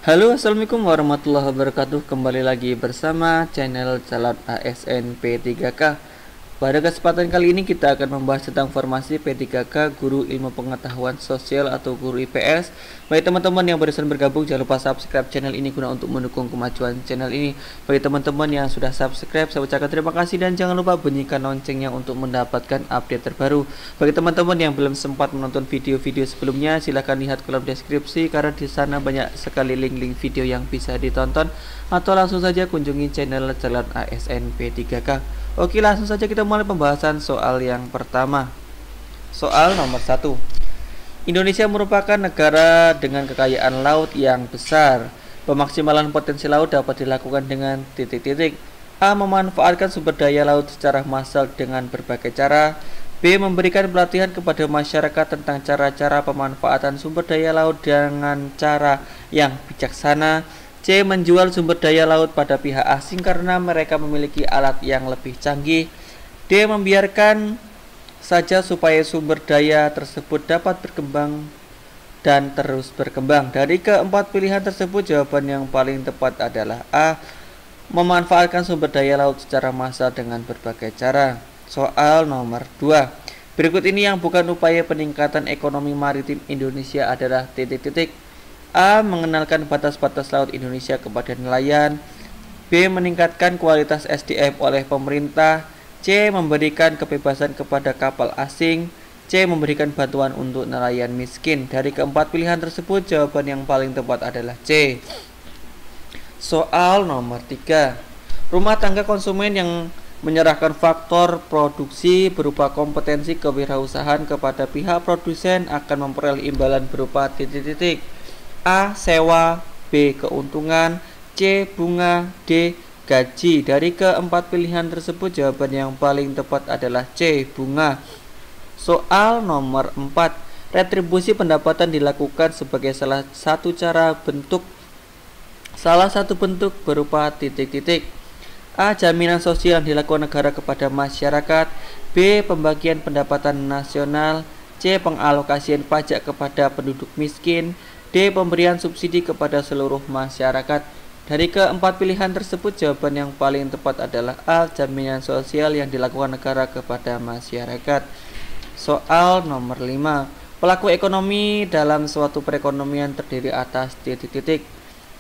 Halo, assalamualaikum warahmatullahi wabarakatuh. Kembali lagi bersama channel Calon ASN P3K. Pada kesempatan kali ini kita akan membahas tentang formasi P3K Guru Ilmu Pengetahuan Sosial atau Guru IPS. Bagi teman-teman yang barusan bergabung, jangan lupa subscribe channel ini guna untuk mendukung kemajuan channel ini. Bagi teman-teman yang sudah subscribe, saya ucapkan terima kasih dan jangan lupa bunyikan loncengnya untuk mendapatkan update terbaru. Bagi teman-teman yang belum sempat menonton video-video sebelumnya, silahkan lihat kolom deskripsi karena di sana banyak sekali link-link video yang bisa ditonton, atau langsung saja kunjungi channel Calon ASN P3K. Oke, langsung saja kita mulai pembahasan soal yang pertama. Soal nomor 1. Indonesia merupakan negara dengan kekayaan laut yang besar. Pemaksimalan potensi laut dapat dilakukan dengan titik-titik. A. Memanfaatkan sumber daya laut secara massal dengan berbagai cara. B. Memberikan pelatihan kepada masyarakat tentang cara-cara pemanfaatan sumber daya laut dengan cara yang bijaksana. C. Menjual sumber daya laut pada pihak asing karena mereka memiliki alat yang lebih canggih. D. Membiarkan saja supaya sumber daya tersebut dapat berkembang dan terus berkembang. Dari keempat pilihan tersebut, jawaban yang paling tepat adalah A. Memanfaatkan sumber daya laut secara massal dengan berbagai cara. Soal nomor 2. Berikut ini yang bukan upaya peningkatan ekonomi maritim Indonesia adalah titik-titik. A. Mengenalkan batas-batas laut Indonesia kepada nelayan. B. Meningkatkan kualitas SDM oleh pemerintah. C. Memberikan kebebasan kepada kapal asing. C. Memberikan bantuan untuk nelayan miskin. Dari keempat pilihan tersebut, jawaban yang paling tepat adalah C. Soal nomor 3. Rumah tangga konsumen yang menyerahkan faktor produksi berupa kompetensi kewirausahaan kepada pihak produsen akan memperoleh imbalan berupa titik-titik. A. Sewa. B. Keuntungan. C. Bunga. D. Gaji. Dari keempat pilihan tersebut, jawaban yang paling tepat adalah C. Bunga. Soal nomor 4. Retribusi pendapatan dilakukan sebagai salah satu bentuk berupa titik-titik. A. Jaminan sosial yang dilakukan negara kepada masyarakat. B. Pembagian pendapatan nasional. C. Pengalokasian pajak kepada penduduk miskin. D. Pemberian subsidi kepada seluruh masyarakat. Dari keempat pilihan tersebut, jawaban yang paling tepat adalah A. Jaminan sosial yang dilakukan negara kepada masyarakat. Soal nomor 5. Pelaku ekonomi dalam suatu perekonomian terdiri atas titik-titik.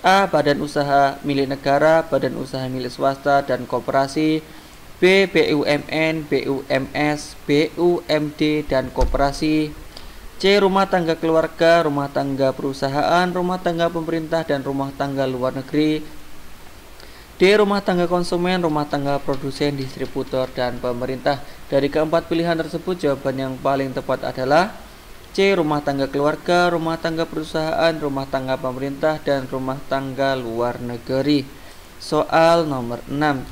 A. Badan usaha milik negara, badan usaha milik swasta, dan koperasi. B. BUMN, BUMS, BUMD, dan koperasi. C. Rumah tangga keluarga, rumah tangga perusahaan, rumah tangga pemerintah, dan rumah tangga luar negeri. D. Rumah tangga konsumen, rumah tangga produsen, distributor, dan pemerintah. Dari keempat pilihan tersebut, jawaban yang paling tepat adalah C. Rumah tangga keluarga, rumah tangga perusahaan, rumah tangga pemerintah, dan rumah tangga luar negeri. Soal nomor 6.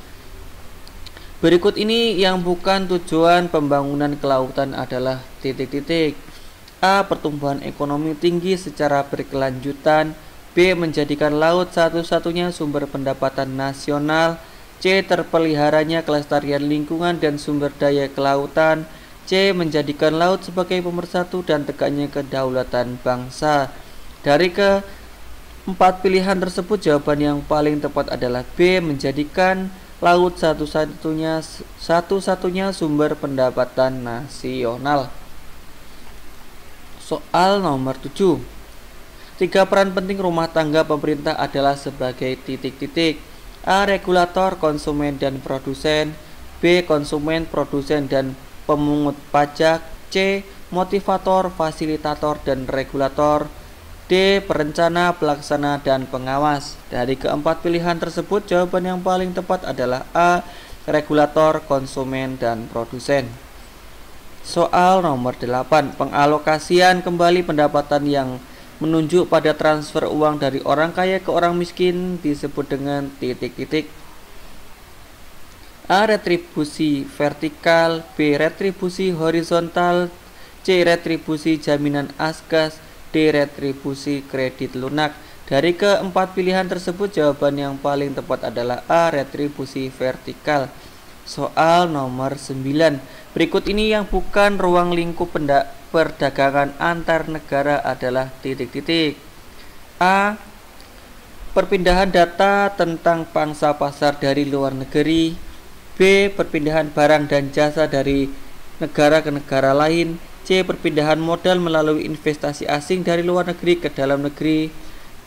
Berikut ini yang bukan tujuan pembangunan kelautan adalah titik-titik. A. Pertumbuhan ekonomi tinggi secara berkelanjutan. B. Menjadikan laut satu-satunya sumber pendapatan nasional. C. Terpeliharanya kelestarian lingkungan dan sumber daya kelautan. C. Menjadikan laut sebagai pemersatu dan tegaknya kedaulatan bangsa. Dari keempat pilihan tersebut, jawaban yang paling tepat adalah B. Menjadikan laut satu-satunya sumber pendapatan nasional. Soal nomor 7. 3 peran penting rumah tangga pemerintah adalah sebagai titik-titik. A. Regulator, konsumen, dan produsen. B. Konsumen, produsen, dan pemungut pajak. C. Motivator, fasilitator, dan regulator. D. Perencana, pelaksana, dan pengawas. Dari keempat pilihan tersebut, jawaban yang paling tepat adalah A. Regulator, konsumen, dan produsen. Soal nomor 8. Pengalokasian kembali pendapatan yang menunjuk pada transfer uang dari orang kaya ke orang miskin disebut dengan titik-titik. A. Retribusi vertikal. B. Retribusi horizontal. C. Retribusi jaminan asgas. D. Retribusi kredit lunak. Dari keempat pilihan tersebut, jawaban yang paling tepat adalah A. Retribusi vertikal. Soal nomor 9. Berikut ini yang bukan ruang lingkup perdagangan antar negara adalah titik-titik. A. Perpindahan data tentang pangsa pasar dari luar negeri. B. Perpindahan barang dan jasa dari negara ke negara lain. C. Perpindahan modal melalui investasi asing dari luar negeri ke dalam negeri.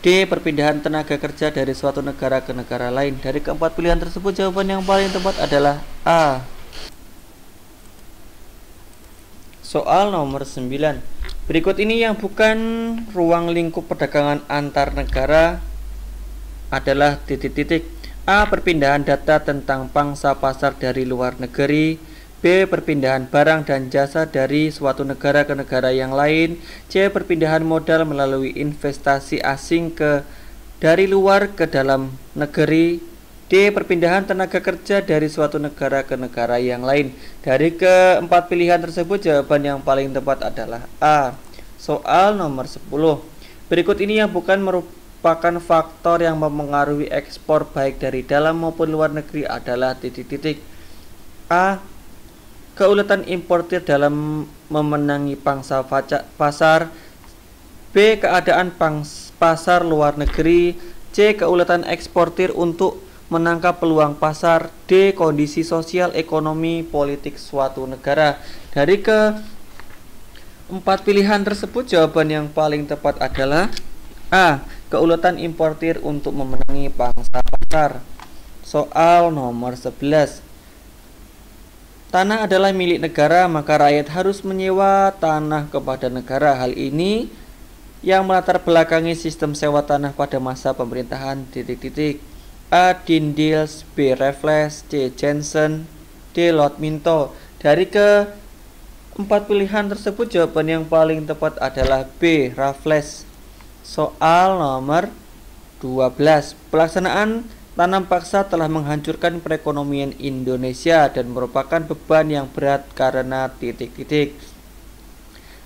D. Perpindahan tenaga kerja dari suatu negara ke negara lain. Dari keempat pilihan tersebut, jawaban yang paling tepat adalah A. Soal nomor 9. Berikut ini yang bukan ruang lingkup perdagangan antar negara adalah titik-titik. A. Perpindahan data tentang pangsa pasar dari luar negeri. B. Perpindahan barang dan jasa dari suatu negara ke negara yang lain. C. Perpindahan modal melalui investasi asing dari luar ke dalam negeri. D. Perpindahan tenaga kerja dari suatu negara ke negara yang lain. Dari keempat pilihan tersebut, jawaban yang paling tepat adalah A. Soal nomor 10. Berikut ini yang bukan merupakan faktor yang mempengaruhi ekspor baik dari dalam maupun luar negeri adalah titik-titik. A. Keuletan importir dalam memenangi pangsa pasar. B. Keadaan pasar luar negeri. C. Keuletan eksportir untuk menangkap peluang pasar. D. Kondisi sosial, ekonomi, politik suatu negara. Dari keempat pilihan tersebut, jawaban yang paling tepat adalah A. Keuletan importir untuk memenangi pangsa pasar. Soal nomor 11. Tanah adalah milik negara, maka rakyat harus menyewa tanah kepada negara. Hal ini yang melatar belakangi sistem sewa tanah pada masa pemerintahan titik-titik. A. Dindils, B. Raffles, C. Jensen, D. Lord Minto. Dari keempat pilihan tersebut, jawaban yang paling tepat adalah B. Raffles. Soal nomor 12. Pelaksanaan tanam paksa telah menghancurkan perekonomian Indonesia dan merupakan beban yang berat karena titik-titik.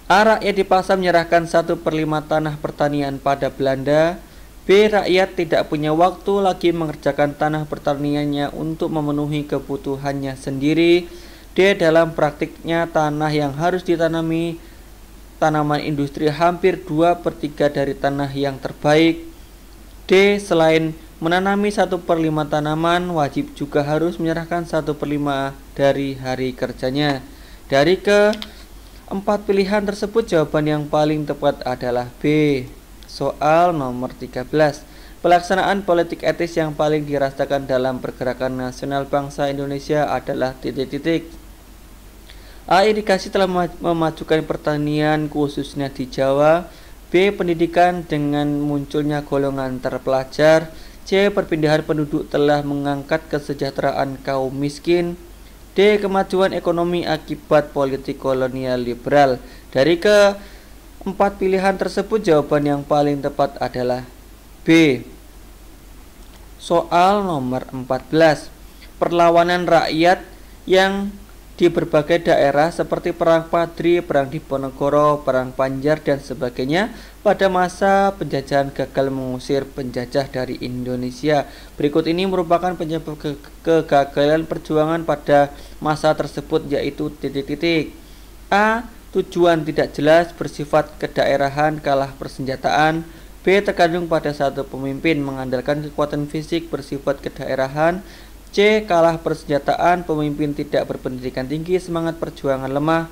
A. Rakyat dipaksa menyerahkan 1/5 tanah pertanian pada Belanda. B. Rakyat tidak punya waktu lagi mengerjakan tanah pertaniannya untuk memenuhi kebutuhannya sendiri. D. Dalam praktiknya tanah yang harus ditanami tanaman industri hampir 2/3 dari tanah yang terbaik. D. Selain menanami 1/5 tanaman, wajib juga harus menyerahkan 1/5 dari hari kerjanya. Dari keempat pilihan tersebut, jawaban yang paling tepat adalah B. Soal nomor 13. Pelaksanaan politik etis yang paling dirasakan dalam pergerakan nasional bangsa Indonesia adalah titik-titik. A. Irigasi telah memajukan pertanian khususnya di Jawa. B. Pendidikan dengan munculnya golongan terpelajar. C. Perpindahan penduduk telah mengangkat kesejahteraan kaum miskin. D. Kemajuan ekonomi akibat politik kolonial liberal. Dari keempat pilihan tersebut, jawaban yang paling tepat adalah B. Soal nomor 14. Perlawanan rakyat yang di berbagai daerah seperti Perang Padri, Perang Diponegoro, Perang Panjar, dan sebagainya pada masa penjajahan gagal mengusir penjajah dari Indonesia. Berikut ini merupakan penyebab kegagalan perjuangan pada masa tersebut, yaitu titik-titik. A. Tujuan tidak jelas, bersifat kedaerahan, kalah persenjataan. B. Tergantung pada satu pemimpin, mengandalkan kekuatan fisik, bersifat kedaerahan. C. Kalah persenjataan, pemimpin tidak berpendidikan tinggi, semangat perjuangan lemah.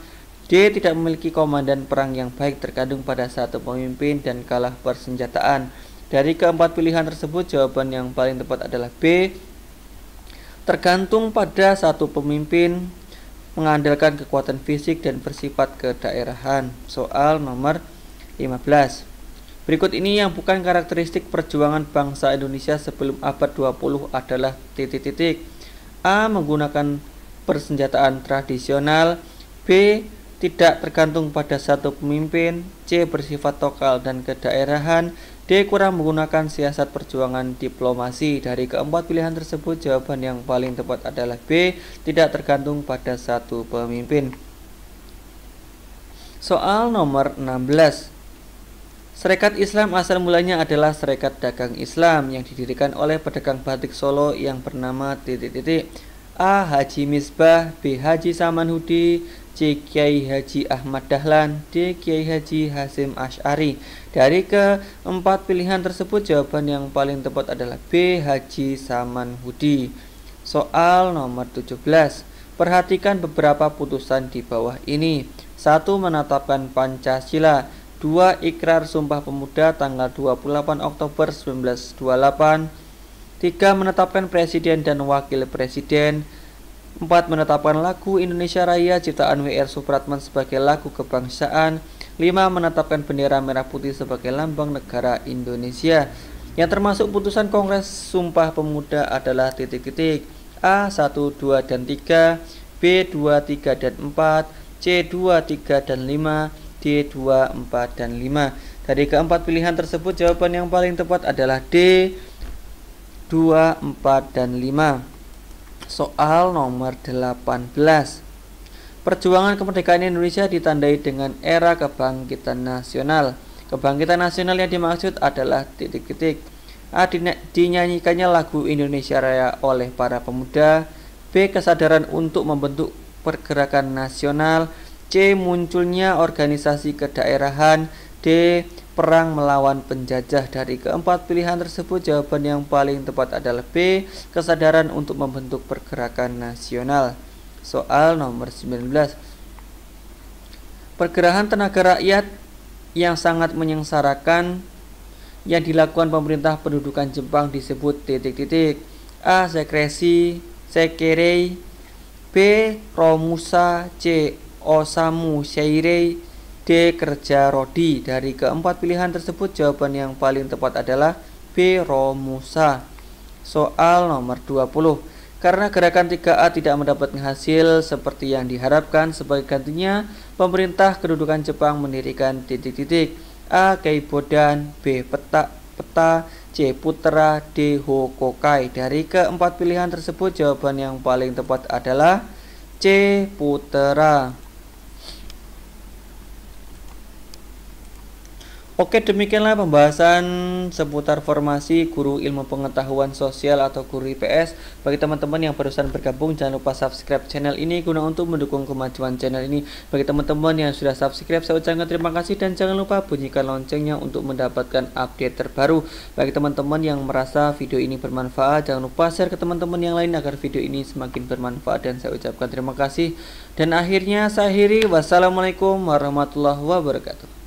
D. Tidak memiliki komandan perang yang baik, terkandung pada satu pemimpin dan kalah persenjataan. Dari keempat pilihan tersebut, jawaban yang paling tepat adalah B. Tergantung pada satu pemimpin, mengandalkan kekuatan fisik dan bersifat kedaerahan. Soal nomor 15. Berikut ini yang bukan karakteristik perjuangan bangsa Indonesia sebelum abad 20 adalah titik-titik. A. Menggunakan persenjataan tradisional. B. Tidak tergantung pada satu pemimpin. C. Bersifat lokal dan kedaerahan. D. Kurang menggunakan siasat perjuangan diplomasi. Dari keempat pilihan tersebut, jawaban yang paling tepat adalah B. Tidak tergantung pada satu pemimpin. Soal nomor 16. Serikat Islam asal mulanya adalah Serikat Dagang Islam yang didirikan oleh pedagang batik Solo yang bernama titik-titik. A. Haji Misbah. B. Haji Samanhudi. C. Kiai Haji Ahmad Dahlan, D. Kiai Haji Hasyim Asy'ari. Dari keempat pilihan tersebut, jawaban yang paling tepat adalah B. Haji Samanhudi. Soal nomor 17. Perhatikan beberapa putusan di bawah ini. 1. Menetapkan Pancasila. 2. Ikrar Sumpah Pemuda tanggal 28 Oktober 1928. 3. Menetapkan Presiden dan Wakil Presiden. 4. Menetapkan lagu Indonesia Raya ciptaan W.R. Supratman sebagai lagu kebangsaan. 5. Menetapkan bendera merah putih sebagai lambang negara Indonesia. Yang termasuk putusan Kongres Sumpah Pemuda adalah titik-titik. A. 1, 2, dan 3. B. 2, 3, dan 4. C. 2, 3, dan 5. D. 2, 4, dan 5. Dari keempat pilihan tersebut, jawaban yang paling tepat adalah D. 2, 4, dan 5. Soal nomor 18. Perjuangan kemerdekaan Indonesia ditandai dengan era kebangkitan nasional. Kebangkitan nasional yang dimaksud adalah titik-titik. A. Dinyanyikannya lagu Indonesia Raya oleh para pemuda. B. Kesadaran untuk membentuk pergerakan nasional. C. Munculnya organisasi kedaerahan. D. Perang melawan penjajah. Dari keempat pilihan tersebut, jawaban yang paling tepat adalah B. Kesadaran untuk membentuk pergerakan nasional. Soal nomor 19. Pergerakan tenaga rakyat yang sangat menyengsarakan yang dilakukan pemerintah pendudukan Jepang disebut titik-titik. A. Sekresi Sekerei. B. Romusa. C. Osamu Seirei. D. Kerja Rodi. Dari keempat pilihan tersebut, jawaban yang paling tepat adalah B. Romusa. Soal nomor 20. Karena gerakan 3A tidak mendapatkan hasil seperti yang diharapkan, sebagai gantinya pemerintah kedudukan Jepang mendirikan titik-titik. A. Keibodan. B. Peta. C. Putra. D. Hokokai. Dari keempat pilihan tersebut, jawaban yang paling tepat adalah C. Putra. Oke, demikianlah pembahasan seputar formasi guru ilmu pengetahuan sosial atau guru IPS. Bagi teman-teman yang barusan bergabung, jangan lupa subscribe channel ini guna untuk mendukung kemajuan channel ini. Bagi teman-teman yang sudah subscribe, saya ucapkan terima kasih dan jangan lupa bunyikan loncengnya untuk mendapatkan update terbaru. Bagi teman-teman yang merasa video ini bermanfaat, jangan lupa share ke teman-teman yang lain agar video ini semakin bermanfaat, dan saya ucapkan terima kasih. Dan akhirnya saya akhiri, wassalamualaikum warahmatullahi wabarakatuh.